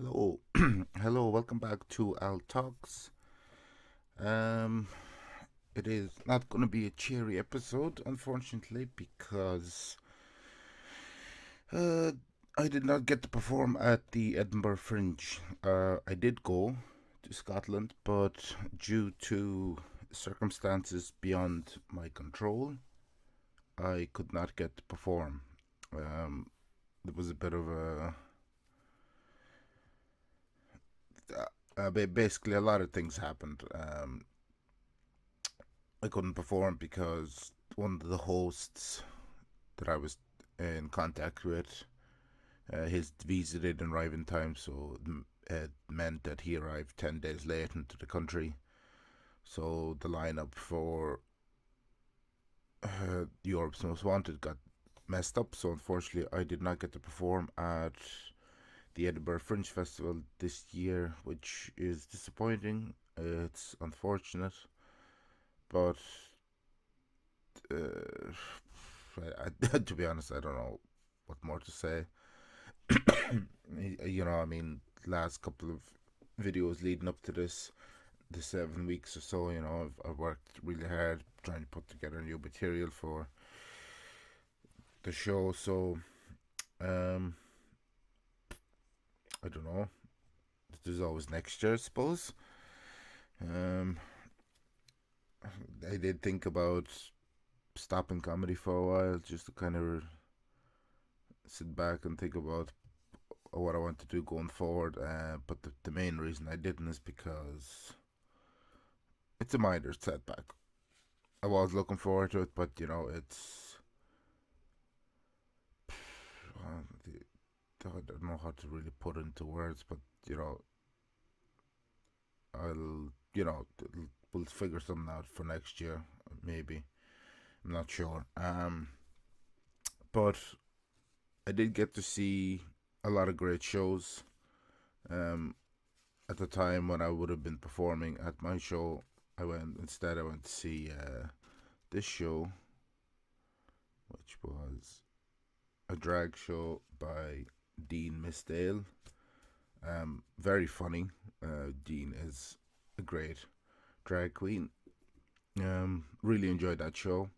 Hello, hello. Welcome back to Al Talks. Um, it is not going to be a cheery episode, unfortunately, because uh, I did not get to perform at the Edinburgh Fringe. I did go to Scotland, but due to circumstances beyond my control, I could not get to perform. Um, there was a bit of basically a lot of things happened. I couldn't perform because one of the hosts that I was in contact with, his visa didn't arrive in time, so it meant that he arrived 10 days late into the country. So the lineup for Europe's Most Wanted got messed up. So unfortunately, I did not get to perform at the Edinburgh Fringe Festival this year, which is disappointing. It's unfortunate, but to be honest, I don't know what more to say. I mean, last couple of videos leading up to the 7 weeks or so, I've worked really hard trying to put together new material for the show. So, um, I don't know. There's always next year, I suppose. Um, I did think about stopping comedy for a while, just to kind of sit back and think about what I want to do going forward. But the main reason I didn't is because it's a minor setback. I was looking forward to it, but it's I don't know how to really put into words, but I'll we'll figure something out for next year, maybe. I'm not sure. But I did get to see a lot of great shows. Um, at the time when I would have been performing at my show, I went to see this show, which was a drag show by Dean Misdale. Very funny. Dean is a great drag queen. Really enjoyed that show.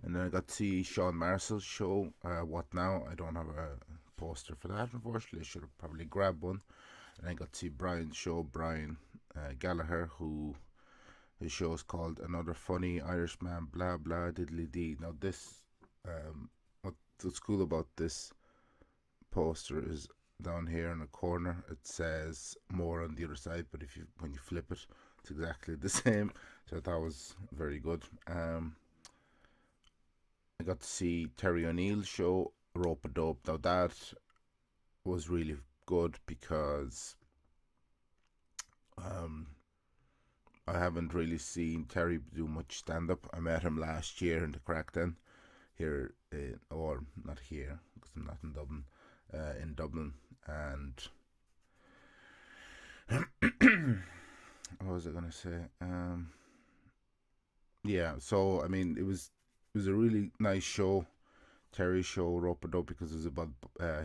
And then I got to see Sean Marcel's show. What Now? I don't have a poster for that, unfortunately. I should have probably grabbed one. And I got to see Brian's show, Brian Gallagher, who his show is called Another Funny Irishman, blah blah diddly dee. Now what's cool about this poster is down here in the corner. It says more on the other side, but if you when you flip it, it's exactly the same. So that was very good. I got to see Terry O'Neill's show, Rope a Dope. Now that was really good because um, I haven't really seen Terry do much stand up. I met him last year in the Crackdown here, or not here because I'm not in Dublin, in Dublin, and what was I gonna say? Yeah, so I mean, it was a really nice show. Terry's show, Rope a Dope, because it was about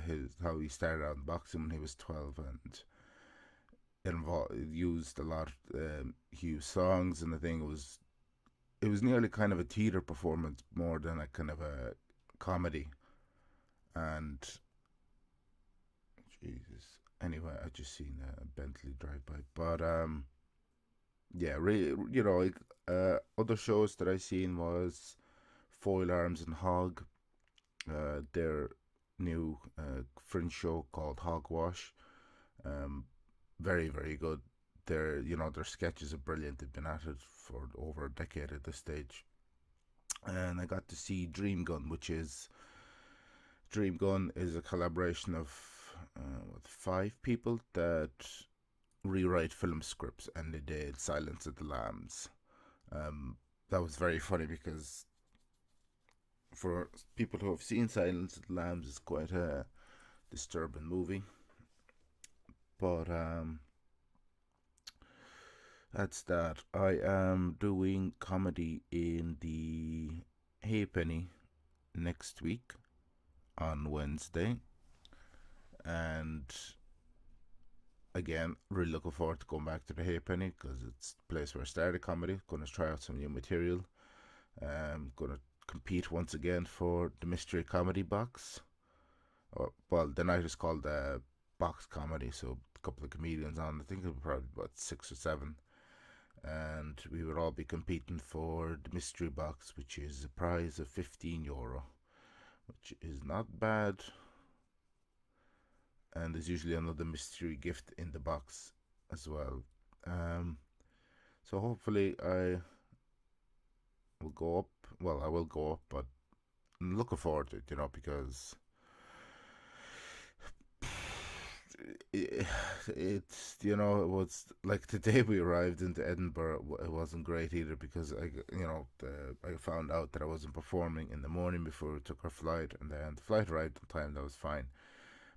his how he started out in boxing when he was 12, and it used a lot. He used songs, and I think it was nearly kind of a theater performance more than a kind of a comedy. And Jesus, anyway, I just seen a Bentley drive by, but yeah, really, like other shows that I seen was Foil Arms and Hog, their new fringe show called Hogwash. Um, very very good. Their sketches are brilliant. They've been at it for over a decade at this stage. And I got to see Dream Gun is a collaboration of five people that rewrite film scripts, and they did Silence of the Lambs. Um, that was very funny because for people who have seen Silence of the Lambs, it's quite a disturbing movie. But that's that. I am doing comedy in the Halfpenny next week on Wednesday, and again, really looking forward to going back to the Halfpenny because it's the place where I started comedy. Going to try out some new material. Going to compete once again for the Mystery Comedy Box. Well, the night is called Box Comedy, so a couple of comedians on. I think it was probably about 6 or 7. And we would all be competing for the mystery box, which is a prize of €15, which is not bad. And there's usually another mystery gift in the box as well. Um, so hopefully I will go up. Well, I will go up, but I'm looking forward to it, because it's it was like the day we arrived into Edinburgh. It wasn't great either because I found out that I wasn't performing in the morning before we took our flight, and then the flight arrived on time. That was fine,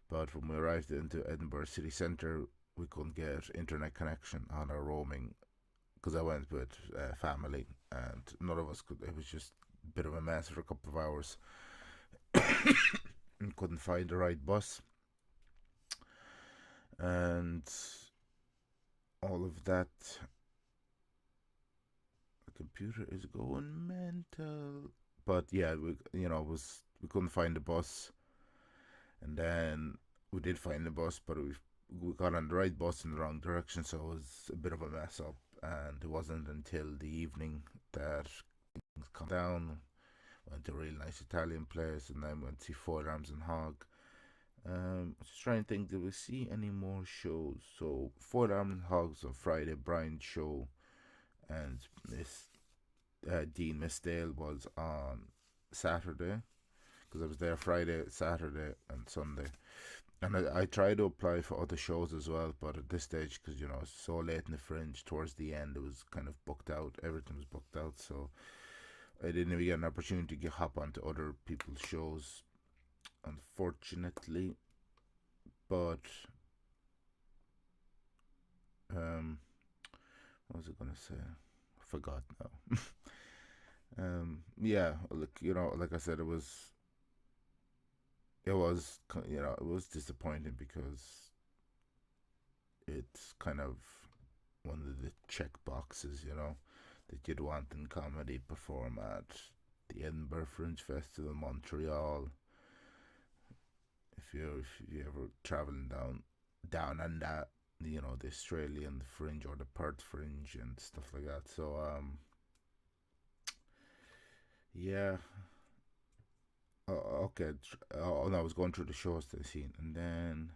but when we arrived into Edinburgh city centre, we couldn't get internet connection on our roaming because I went with family, and none of us could. It was just a bit of a mess for a couple of hours, and couldn't find the right bus, and all of that. The computer is going mental. But yeah, we couldn't find the bus, and then we did find the bus, but we got on the right bus in the wrong direction, so it was a bit of a mess up. And it wasn't until the evening that things calmed down. Went to a really nice Italian place, and then went to see Four Arms and Hog. Just trying to think, did we see any more shows? So Four Arms and Hogs on Friday, Brian's show, and Miss Dean Misdale was on Saturday because I was there Friday, Saturday, and Sunday. And I tried to apply for other shows as well, but at this stage, because it's so late in the Fringe, towards the end, it was kind of booked out. Everything was booked out, so I didn't even get an opportunity to hop onto other people's shows, unfortunately. But what was I gonna say? I forgot now. Yeah, like I said, it was disappointing because it's kind of one of the check boxes, that you'd want in comedy. Perform at the Edinburgh Fringe Festival, Montreal. If you ever traveling down and that, the Australian Fringe or the Perth Fringe and stuff like that. So yeah. Okay. Oh no, I was going through the shows that I've seen, and then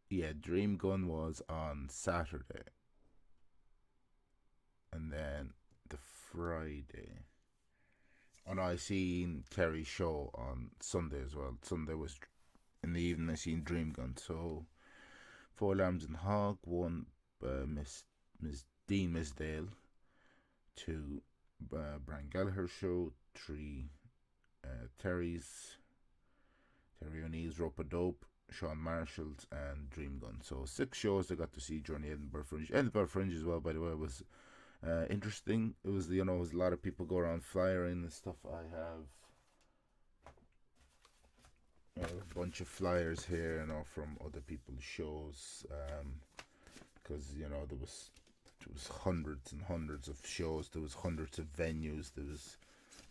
yeah, Dream Gun was on Saturday, and then the Friday. Oh no, I seen Terry's show on Sunday as well. Sunday was in the evening. I seen Dream Gun. So Four Lambs and Hog, one Miss Dean Misdale, two Brian Gallagher show, three Terry O'Neill's Rope a Dope, Sean Marshall's, and Dream Gun. So 6 shows I got to see during the Edinburgh Fringe. Edinburgh Fringe as well, by the way, was interesting. It was it was a lot of people go around flyering and stuff. I have a bunch of flyers here, from other people's shows, because there was hundreds and hundreds of shows. There was hundreds of venues. There was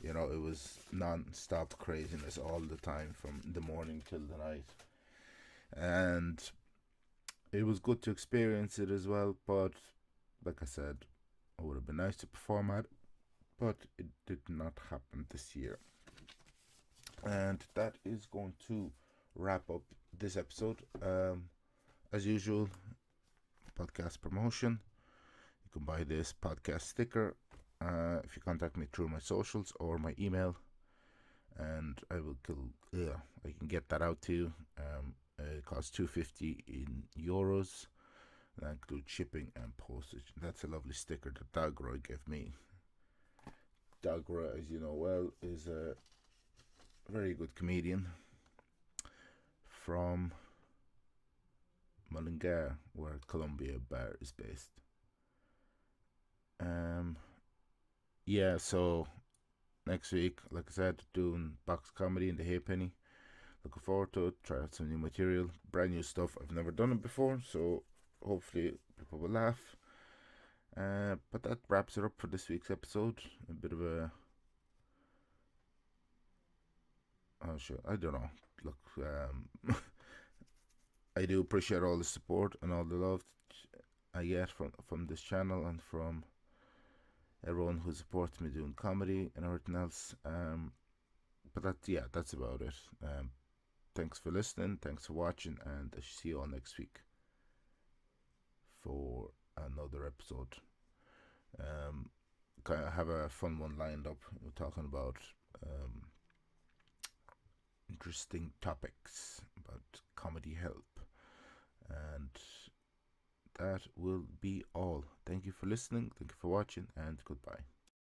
it was non-stop craziness all the time from the morning till the night, and it was good to experience it as well. But like I said, it would have been nice to perform at, but it did not happen this year. And that is going to wrap up this episode. As usual, podcast promotion. You can buy this podcast sticker if you contact me through my socials or my email, and I can get that out to you. It costs €2.50 in euros. That includes shipping and postage. That's a lovely sticker that Dagra gave me. Dagra, as you know well, is a very good comedian from Mullingar, where Columbia Bar is based. Yeah, so next week, like I said, doing box comedy in the Halfpenny. looking forward to it. Try out some new material, brand new stuff. I've never done it before, so hopefully people will laugh. But that wraps it up for this week's episode. A bit of a oh shit, I don't know. Look, I do appreciate all the support and all the love I get from this channel and from everyone who supports me doing comedy and everything else. But that's about it. Thanks for listening. Thanks for watching, and I see you all next week for another episode. Kind of have a fun one lined up. We're talking about interesting topics about comedy help, and that will be all. Thank you for listening. Thank you for watching, and goodbye.